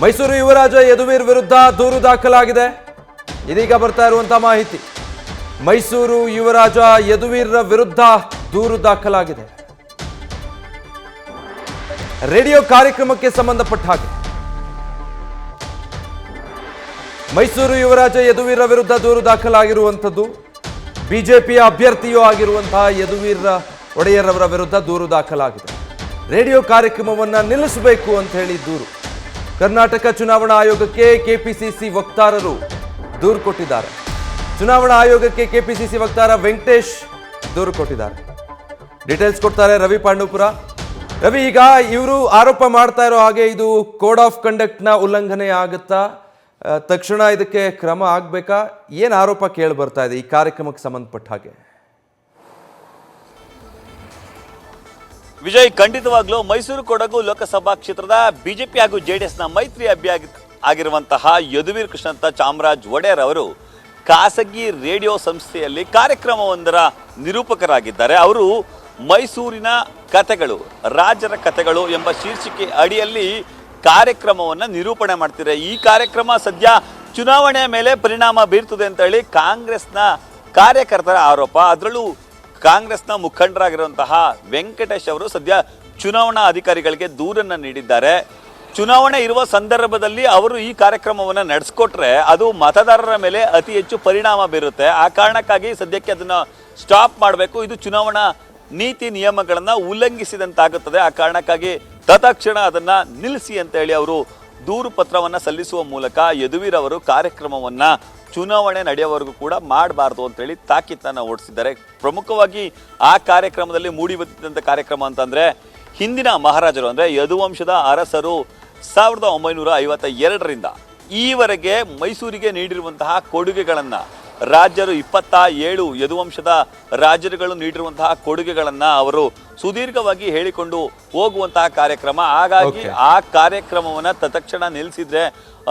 ಮೈಸೂರು ಯುವರಾಜ ಯದುವೀರ್ ವಿರುದ್ಧ ದೂರು ದಾಖಲಾಗಿದೆ. ಇದೀಗ ಬರ್ತಾ ಇರುವಂತಹ ಮಾಹಿತಿ. ಮೈಸೂರು ಯುವರಾಜ ಯದುವೀರ್ರ ವಿರುದ್ಧ ದೂರು ದಾಖಲಾಗಿದೆ. ರೇಡಿಯೋ ಕಾರ್ಯಕ್ರಮಕ್ಕೆ ಸಂಬಂಧಪಟ್ಟ ಹಾಗೆ ಮೈಸೂರು ಯುವರಾಜ ಯದುವೀರ್ರ ವಿರುದ್ಧ ದೂರು ದಾಖಲಾಗಿರುವಂಥದ್ದು. ಬಿಜೆಪಿಯ ಅಭ್ಯರ್ಥಿಯೂ ಆಗಿರುವಂತಹ ಯದುವೀರ್ ಒಡೆಯರ್ ಅವರ ವಿರುದ್ಧ ದೂರು ದಾಖಲಾಗಿದೆ. ರೇಡಿಯೋ ಕಾರ್ಯಕ್ರಮವನ್ನು ನಿಲ್ಲಿಸಬೇಕು ಅಂತ ಹೇಳಿ ದೂರು. ಕರ್ನಾಟಕ ಚುನಾವಣಾ ಆಯೋಗಕ್ಕೆ ಕೆಪಿಸಿಸಿ ವಕ್ತಾರರು ದೂರು ಕೊಟ್ಟಿದ್ದಾರೆ. ಚುನಾವಣಾ ಆಯೋಗಕ್ಕೆ ಕೆಪಿಸಿಸಿ ವಕ್ತಾರ ವೆಂಕಟೇಶ್ ದೂರು ಕೊಟ್ಟಿದ್ದಾರೆ. ಡೀಟೇಲ್ಸ್ ಕೊಡ್ತಾರೆ ರವಿ ಪಾಂಡವಪುರ. ರವಿ, ಈಗ ಇವರು ಆರೋಪ ಮಾಡ್ತಾ ಇರೋ ಹಾಗೆ ಇದು ಕೋಡ್ ಆಫ್ ಕಂಡಕ್ಟ್ನ ಉಲ್ಲಂಘನೆ ಆಗುತ್ತಾ? ತಕ್ಷಣ ಇದಕ್ಕೆ ಕ್ರಮ ಆಗಬೇಕಾ? ಏನು ಆರೋಪ ಕೇಳಿ ಬರ್ತಾ ಇದೆ ಈ ಕಾರ್ಯಕ್ರಮಕ್ಕೆ ಸಂಬಂಧಪಟ್ಟ ಹಾಗೆ? ವಿಜಯ್, ಖಂಡಿತವಾಗ್ಲೂ ಮೈಸೂರು ಕೊಡಗು ಲೋಕಸಭಾ ಕ್ಷೇತ್ರದ ಬಿಜೆಪಿ ಹಾಗೂ ಜೆಡಿಎಸ್ನ ಮೈತ್ರಿ ಅಭ್ಯರ್ಥಿ ಆಗಿರುವಂತಹ ಯದುವೀರ್ ಕೃಷ್ಣಂತ ಚಾಮರಾಜ್ ಒಡೆಯರ್ ಅವರು ಖಾಸಗಿ ರೇಡಿಯೋ ಸಂಸ್ಥೆಯಲ್ಲಿ ಕಾರ್ಯಕ್ರಮವೊಂದರ ನಿರೂಪಕರಾಗಿದ್ದಾರೆ. ಅವರು ಮೈಸೂರಿನ ಕಥೆಗಳು, ರಾಜರ ಕಥೆಗಳು ಎಂಬ ಶೀರ್ಷಿಕೆ ಅಡಿಯಲ್ಲಿ ಕಾರ್ಯಕ್ರಮವನ್ನು ನಿರೂಪಣೆ ಮಾಡ್ತಿದ್ದಾರೆ. ಈ ಕಾರ್ಯಕ್ರಮ ಸದ್ಯ ಚುನಾವಣೆಯ ಮೇಲೆ ಪರಿಣಾಮ ಬೀರ್ತದೆ ಅಂತ ಹೇಳಿ ಕಾಂಗ್ರೆಸ್ನ ಕಾರ್ಯಕರ್ತರ ಆರೋಪ. ಅದರಲ್ಲೂ ಕಾಂಗ್ರೆಸ್ನ ಮುಖಂಡರಾಗಿರುವಂತಹ ವೆಂಕಟೇಶ್ ಅವರು ಸದ್ಯ ಚುನಾವಣಾ ಅಧಿಕಾರಿಗಳಿಗೆ ದೂರನ್ನು ನೀಡಿದ್ದಾರೆ. ಚುನಾವಣೆ ಇರುವ ಸಂದರ್ಭದಲ್ಲಿ ಅವರು ಈ ಕಾರ್ಯಕ್ರಮವನ್ನು ನಡೆಸ್ಕೊಟ್ರೆ ಅದು ಮತದಾರರ ಮೇಲೆ ಅತಿ ಹೆಚ್ಚು ಪರಿಣಾಮ ಬೀರುತ್ತೆ. ಆ ಕಾರಣಕ್ಕಾಗಿ ಸದ್ಯಕ್ಕೆ ಅದನ್ನು ಸ್ಟಾಪ್ ಮಾಡಬೇಕು. ಇದು ಚುನಾವಣಾ ನೀತಿ ನಿಯಮಗಳನ್ನು ಉಲ್ಲಂಘಿಸಿದಂತಾಗುತ್ತದೆ. ಆ ಕಾರಣಕ್ಕಾಗಿ ತತ್ಕ್ಷಣ ಅದನ್ನು ನಿಲ್ಲಿಸಿ ಅಂತ ಹೇಳಿ ಅವರು ದೂರು ಪತ್ರವನ್ನು ಸಲ್ಲಿಸುವ ಮೂಲಕ ಯದುವೀರ್ ಅವರು ಕಾರ್ಯಕ್ರಮವನ್ನು ಚುನಾವಣೆ ನಡೆಯುವವರೆಗೂ ಕೂಡ ಮಾಡಬಾರ್ದು ಅಂತೇಳಿ ತಾಕೀತನ್ನು ಓಡಿಸಿದ್ದಾರೆ. ಪ್ರಮುಖವಾಗಿ ಆ ಕಾರ್ಯಕ್ರಮದಲ್ಲಿ ಮೂಡಿ ಬಂದಿದ್ದಂಥ ಕಾರ್ಯಕ್ರಮ ಅಂತಂದರೆ ಹಿಂದಿನ ಮಹಾರಾಜರು ಅಂದರೆ ಯದುವಂಶದ ಅರಸರು 1952ರಿಂದ ಈವರೆಗೆ ಮೈಸೂರಿಗೆ ನೀಡಿರುವಂತಹ ಕೊಡುಗೆಗಳನ್ನು, ರಾಜರು 27 ಯದುವಂಶದ ರಾಜರುಗಳು ನೀಡಿರುವಂತಹ ಕೊಡುಗೆಗಳನ್ನು ಅವರು ಸುದೀರ್ಘವಾಗಿ ಹೇಳಿಕೊಂಡು ಹೋಗುವಂತಹ ಕಾರ್ಯಕ್ರಮ. ಹಾಗಾಗಿ ಆ ಕಾರ್ಯಕ್ರಮವನ್ನು ತತ್ಕ್ಷಣ ನಿಲ್ಲಿಸಿದ್ರೆ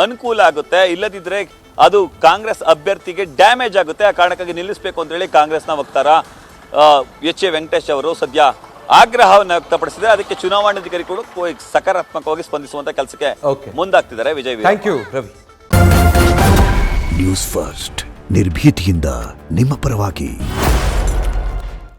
ಅನುಕೂಲ ಆಗುತ್ತೆ, ಇಲ್ಲದಿದ್ದರೆ ಅದು ಕಾಂಗ್ರೆಸ್ ಅಭ್ಯರ್ಥಿಗೆ ಡ್ಯಾಮೇಜ್ ಆಗುತ್ತೆ. ಆ ಕಾರಣಕ್ಕಾಗಿ ನಿಲ್ಲಿಸಬೇಕು ಅಂತ ಹೇಳಿ ಕಾಂಗ್ರೆಸ್ನ ವಕ್ತಾರ ಎಚ್ ಎ ವೆಂಕಟೇಶ್ ಅವರು ಸದ್ಯ ಆಗ್ರಹವನ್ನು ವ್ಯಕ್ತಪಡಿಸಿದರೆ ಅದಕ್ಕೆ ಚುನಾವಣಾಧಿಕಾರಿ ಕೂಡ ಸಕಾರಾತ್ಮಕವಾಗಿ ಸ್ಪಂದಿಸುವಂತ ಕೆಲಸಕ್ಕೆ ಮುಂದಾಗ್ತಿದ್ದಾರೆ. Vijay, thank you Ravi. News first ನಿರ್ಭೀತಿಯಿಂದ ನಿಮ್ಮ ಪರವಾಗಿ.